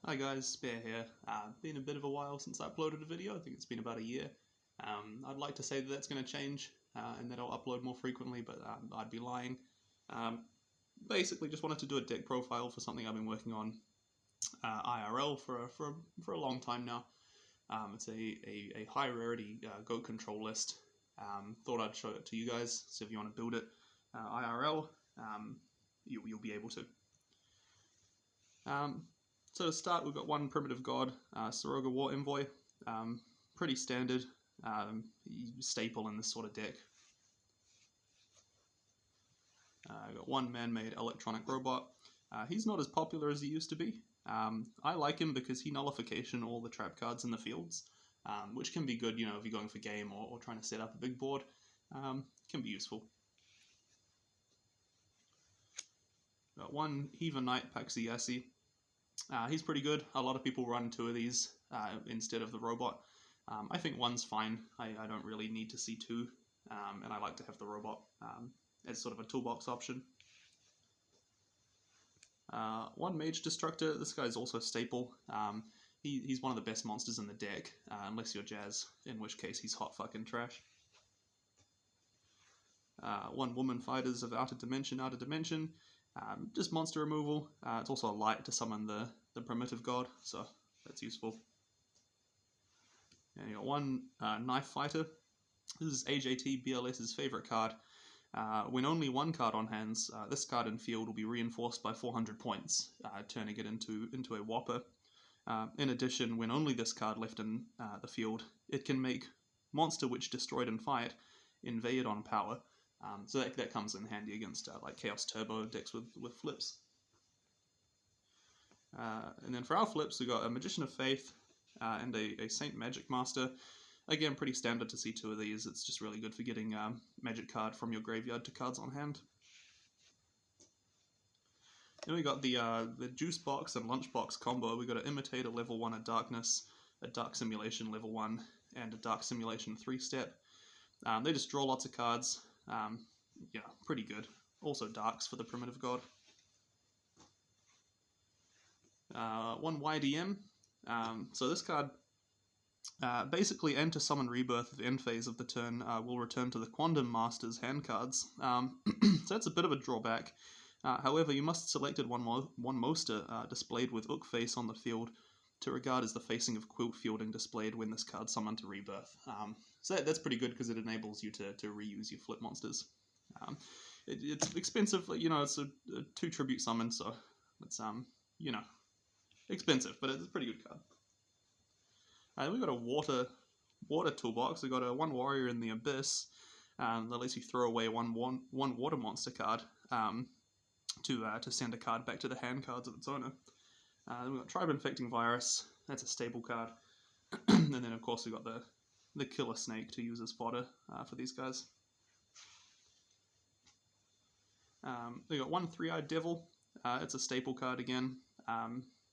Hi guys, Spare here. Been a bit of a while since I uploaded a video. I think it's been about a year. I'd like to say that that's going to change and that I'll upload more frequently, but I'd be lying. Basically, just wanted to do a deck profile for something I've been working on IRL for a long time now. It's a high rarity goat control list. Thought I'd show it to you guys, so if you want to build it IRL, you'll be able to. So to start, we've got one primitive god, Soroga War Envoy. Pretty standard, staple in this sort of deck. We've got one man-made electronic robot. He's not as popular as he used to be. I like him because he nullification all the trap cards in the fields, which can be good, you know, if you're going for game or trying to set up a big board. Can be useful. Got one Heaver Knight Paxiasi. He's pretty good. A lot of people run two of these instead of the robot. I think one's fine. I don't really need to see two, and I like to have the robot as sort of a toolbox option. One Mage Destructor. This guy's also staple. He's one of the best monsters in the deck, unless you're Jazz, in which case he's hot fucking trash. One Woman Fighters of Outer Dimension. Just monster removal. It's also a light to summon the primitive god, so that's useful. And you got one Knife Fighter. This is AJT BLS's favorite card. When only one card on hands, this card in field will be reinforced by 400 points, turning it into a whopper. In addition, when only this card left in the field, it can make monster which destroyed in fight invade on power. So that comes in handy against like Chaos Turbo decks with flips. And then for our flips, we got a Magician of Faith and a Saint Magic Master. Again, pretty standard to see two of these. It's just really good for getting magic card from your graveyard to cards on hand. Then we got the Juice Box and Lunch Box combo. We got an Imitator level 1 at Darkness, a Dark Simulation level 1, and a Dark Simulation 3-step. They just draw lots of cards. Yeah, pretty good. Also darks for the primitive god. One YDM. So this card, basically enter summon rebirth of end phase of the turn, will return to the Quantum Master's hand cards. So that's a bit of a drawback. However, you must select one monster displayed with Ook face on the field to regard as the facing of Quilt Fielding displayed when this card summoned to rebirth. So that's pretty good because it enables you to reuse your flip monsters. It's expensive, you know, it's a 2 tribute summon, so it's, you know, expensive, but it's a pretty good card. We've got a water toolbox. We've got a 1 Warrior in the Abyss that lets you throw away one water monster card to send a card back to the hand cards of its owner. Then we've got Tribe Infecting Virus. That's a stable card. And then, of course, we've got the Killer Snake to use as fodder for these guys. We got one 3-Eyed Devil. It's a staple card again.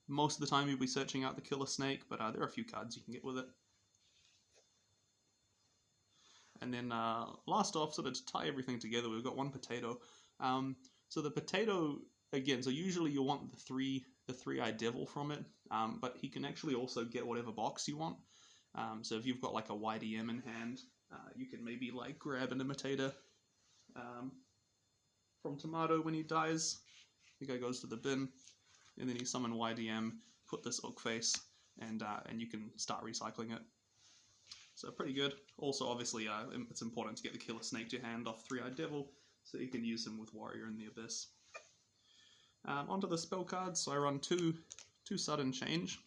Most of the time you'll be searching out the Killer Snake, but there are a few cards you can get with it. And then last off, sort of to tie everything together, we've got one Potato. So the Potato, again, so usually you'll want the 3-Eyed Devil from it, but he can actually also get whatever box you want. So if you've got like a YDM in hand, you can maybe like grab an Imitator from Tomato when he dies. The guy goes to the bin, and then you summon YDM, put this Ook face, and you can start recycling it. So pretty good. Also, obviously, it's important to get the Killer Snake to your hand off 3-Eyed Devil, so you can use him with Warrior in the Abyss. Onto the spell cards. So I run two Sudden Change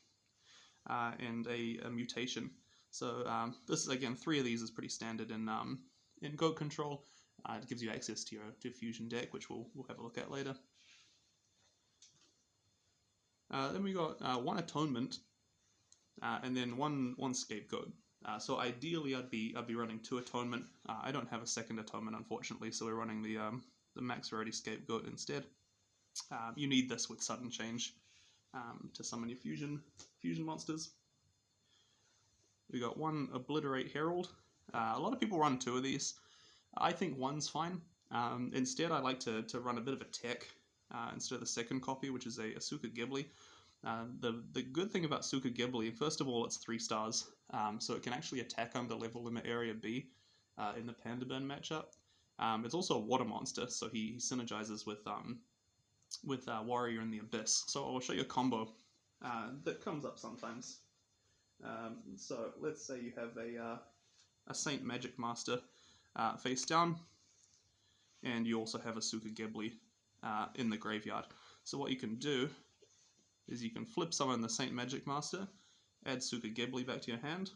and a Mutation. So this is, again, 3 of these is pretty standard in Goat Control. It gives you access to your Fusion deck, which we'll have a look at later. Then we got one Atonement, and then one Scapegoat. So ideally, I'd be running 2 Atonement. I don't have a second Atonement, unfortunately, so we're running the Max Rarity Scapegoat instead. You need this with Sudden Change to summon your fusion monsters. We got one Obliterate Herald. A lot of people run 2 of these. I think one's fine. Instead, I like to run a bit of a tech instead of the second copy, which is a Asuka Ghibli. The good thing about Suka Ghibli, first of all, it's 3 stars, so it can actually attack under level limit area B in the Panda Burn matchup. It's also a water monster, so he synergizes with Warrior in the Abyss. So I'll show you a combo that comes up sometimes. So let's say you have a Saint Magic Master face down, and you also have a Suka Ghibli in the graveyard. So what you can do is you can flip summon the Saint Magic Master, add Suka Ghibli back to your hand,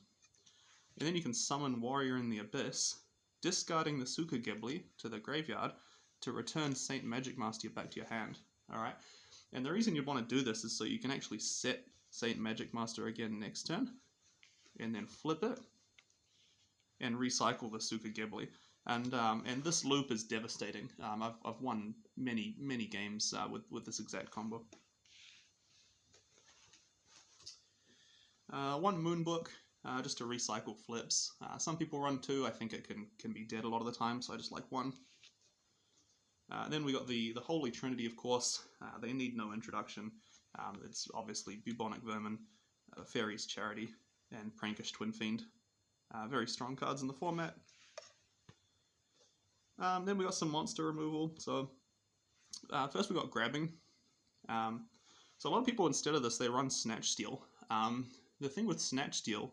and then you can summon Warrior in the Abyss, discarding the Suka Ghibli to the graveyard to return Saint Magic Master back to your hand. Alright, and the reason you'd want to do this is so you can actually set Saint Magic Master again next turn, and then flip it, and recycle the Suka Ghibli. And this loop is devastating. I've won many games with this exact combo. One Moonbook, just to recycle flips. Some people run 2. I think it can be dead a lot of the time, so I just like 1. Then we got the Holy Trinity, of course. They need no introduction. It's obviously Bubonic Vermin, Fairy's Charity, and Prankish Twin Fiend. Very strong cards in the format. Then we got some monster removal. So first we got Grabbing. So a lot of people, instead of this, they run Snatch Steal. The thing with Snatch Steal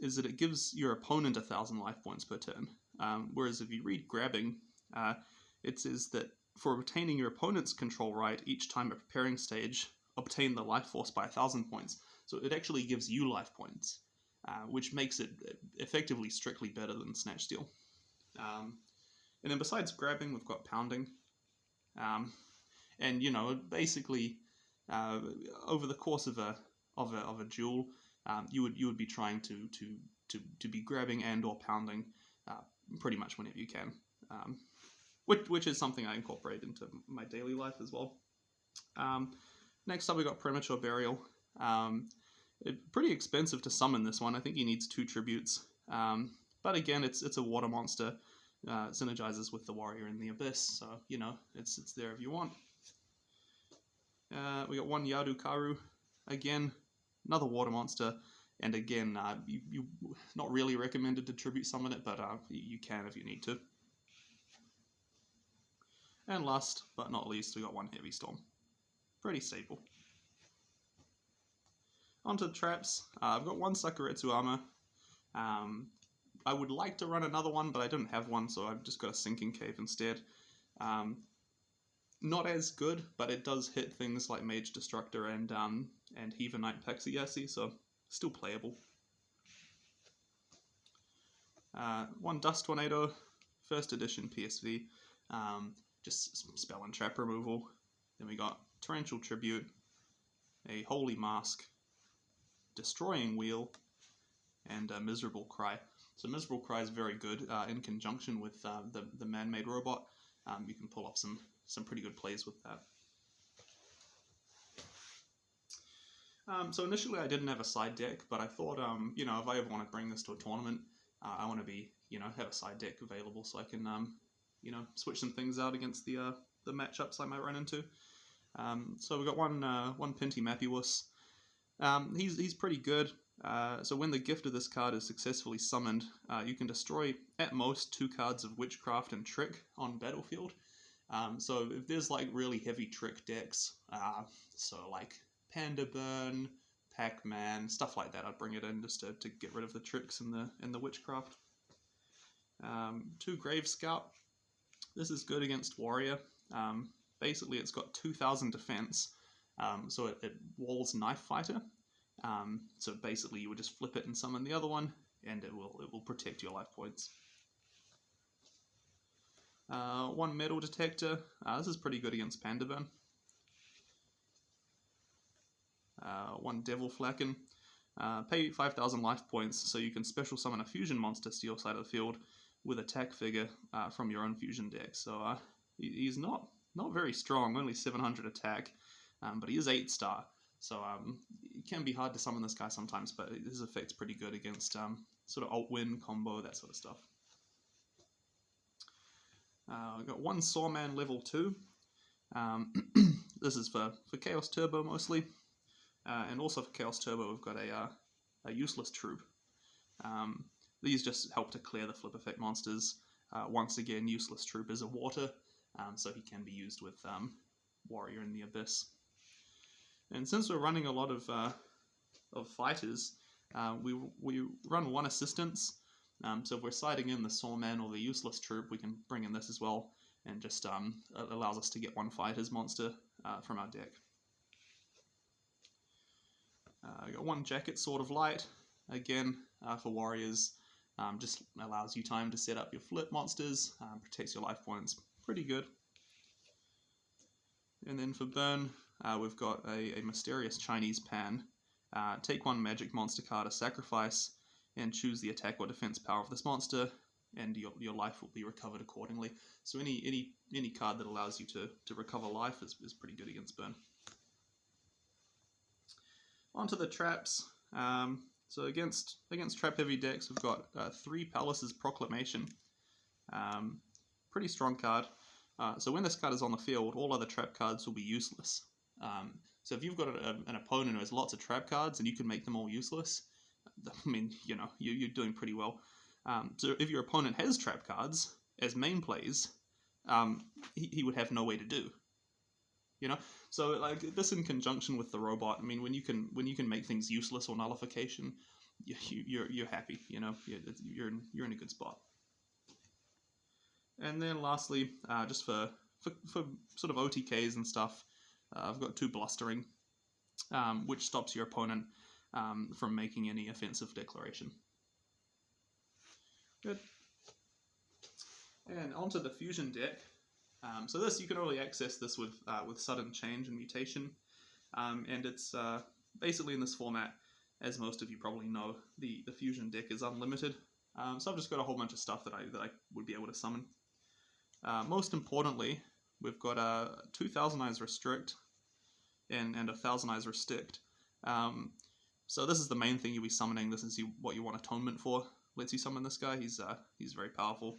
is that it gives your opponent 1,000 life points per turn. Whereas if you read Grabbing, it says that for retaining your opponent's control right each time at preparing stage, obtain the life force by 1,000 points. So it actually gives you life points, which makes it effectively strictly better than Snatch Steal. And then besides Grabbing, we've got Pounding. And, you know, basically, over the course of a duel, you would be trying to be grabbing and or pounding pretty much whenever you can, which is something I incorporate into my daily life as well. Next up we got Premature Burial. Pretty expensive to summon this one. I think he needs 2 tributes, but again it's a water monster. Synergizes with the Warrior in the Abyss, so you know it's there if you want. We got 1 Yadu Karu, again another water monster, and again you not really recommended to tribute summon it, but you can if you need to. And last but not least, we got 1 Heavy Storm. Pretty staple. Onto the traps. I've got 1 Sakuretsu Armor. I would like to run another one, but I don't have one, so I've just got a Sinking Cave instead. Not as good, but it does hit things like Mage Destructor and Heaver Knight Paxiasi, so still playable. 1 Dust Tornado, first edition PSV, just spell and trap removal. Then we got Torrential Tribute, a Holy Mask, Destroying Wheel, and Miserable Cry. So Miserable Cry is very good in conjunction with the man-made robot. You can pull off some pretty good plays with that. So initially I didn't have a side deck, but I thought, you know, if I ever want to bring this to a tournament, I want to be, you know, have a side deck available so I can, you know, switch some things out against the matchups I might run into. So we got one Pinty Mapiwus. He's pretty good. So when the gift of this card is successfully summoned, you can destroy at most 2 cards of Witchcraft and Trick on battlefield. So if there's like really heavy trick decks, so like Panda Burn, Pac-Man, stuff like that, I'd bring it in just to get rid of the tricks and the Witchcraft. 2 Grave Scout. This is good against Warrior. Basically it's got 2,000 defense, so it walls Knife Fighter. So basically you would just flip it and summon the other one, and it will protect your life points. 1 Metal Detector. This is pretty good against Panda Burn. 1 Devil Flacken. Pay 5,000 life points so you can special summon a fusion monster to your side of the field with attack figure from your own fusion deck. So he's not very strong, only 700 attack, but he is 8-star. So it can be hard to summon this guy sometimes, but his effect's pretty good against sort of alt-win combo, that sort of stuff. We've got 1 Sawman level 2. This is for Chaos Turbo mostly. And also for Chaos Turbo, we've got a useless troop. These just help to clear the flip effect monsters. Once again, useless troop is a water, so he can be used with Warrior in the Abyss. And since we're running a lot of fighters, we run one assistance. So if we're siding in the Sawman or the useless troop, we can bring in this as well, and just allows us to get one fighter's monster from our deck. I got one Jacket Sword of Light, again for warriors, just allows you time to set up your flip monsters, protects your life points, pretty good. And then for burn, we've got a Mysterious Chinese Pan. Take one magic monster card, a sacrifice, and choose the attack or defense power of this monster, and your life will be recovered accordingly. So any card that allows you to recover life is pretty good against burn. Onto the traps. So against trap heavy decks, we've got 3 Palace's Proclamation. Pretty strong card. So when this card is on the field, all other trap cards will be useless. So if you've got an opponent who has lots of trap cards and you can make them all useless, I mean, you know, you're doing pretty well. So if your opponent has trap cards as main plays, he would have no way to do. You know, so like this in conjunction with the robot. I mean, when you can make things useless or nullification, you're happy. You know, you're in a good spot. And then lastly, just for sort of OTKs and stuff, I've got 2 Blustering, which stops your opponent from making any offensive declaration. Good. And onto the fusion deck. So this, you can only access this with Sudden Change and Mutation, and it's basically in this format, as most of you probably know, the fusion deck is unlimited. So I've just got a whole bunch of stuff that I would be able to summon. Most importantly, we've got a 2,000 Eyes Restrict and a 1,000 Eyes Restrict. So this is the main thing you'll be summoning. This is what you want Atonement for. Lets you summon this guy. He's very powerful.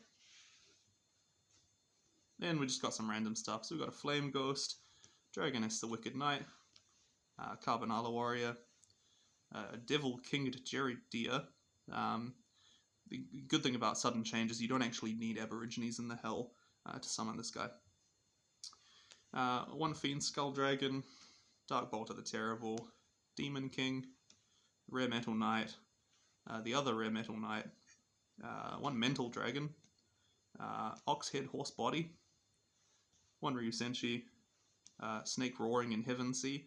Then we just got some random stuff. So we've got a Flame Ghost, Dragoness the Wicked Knight, Carbonala Warrior, a Devil Kinged Jerry Deer. The good thing about Sudden Change is you don't actually need Aborigines in the Hell to summon this guy. One Fiend Skull Dragon, Dark Bolter the Terrible, Demon King, Rare Metal Knight, the other Rare Metal Knight, one Mental Dragon, Oxhead Horse Body, one Ryu Senshi, Snake Roaring in Heaven Sea,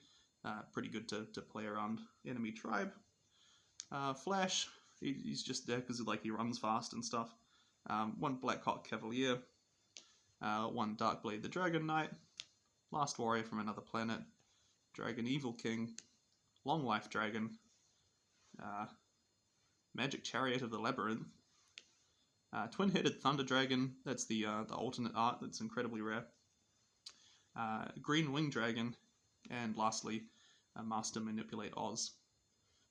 pretty good to play around enemy tribe. Flash, he's just there because like he runs fast and stuff. One Black Hawk Cavalier, one Darkblade the Dragon Knight, Last Warrior from Another Planet, Dragon Evil King, Long Life Dragon, Magic Chariot of the Labyrinth, Twin-Headed Thunder Dragon, that's the alternate art that's incredibly rare, Green Wing Dragon, and lastly, Master Manipulate Oz.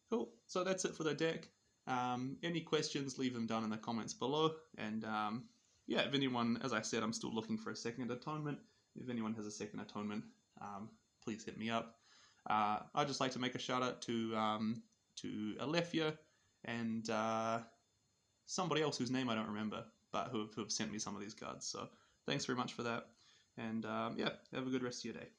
Cool, so that's it for the deck. Any questions, leave them down in the comments below, and yeah, if anyone, as I said, I'm still looking for a second atonement. If anyone has a second atonement, please hit me up. I'd just like to make a shout out to Alephia and somebody else whose name I don't remember, but who have sent me some of these cards. So thanks very much for that, and yeah, have a good rest of your day.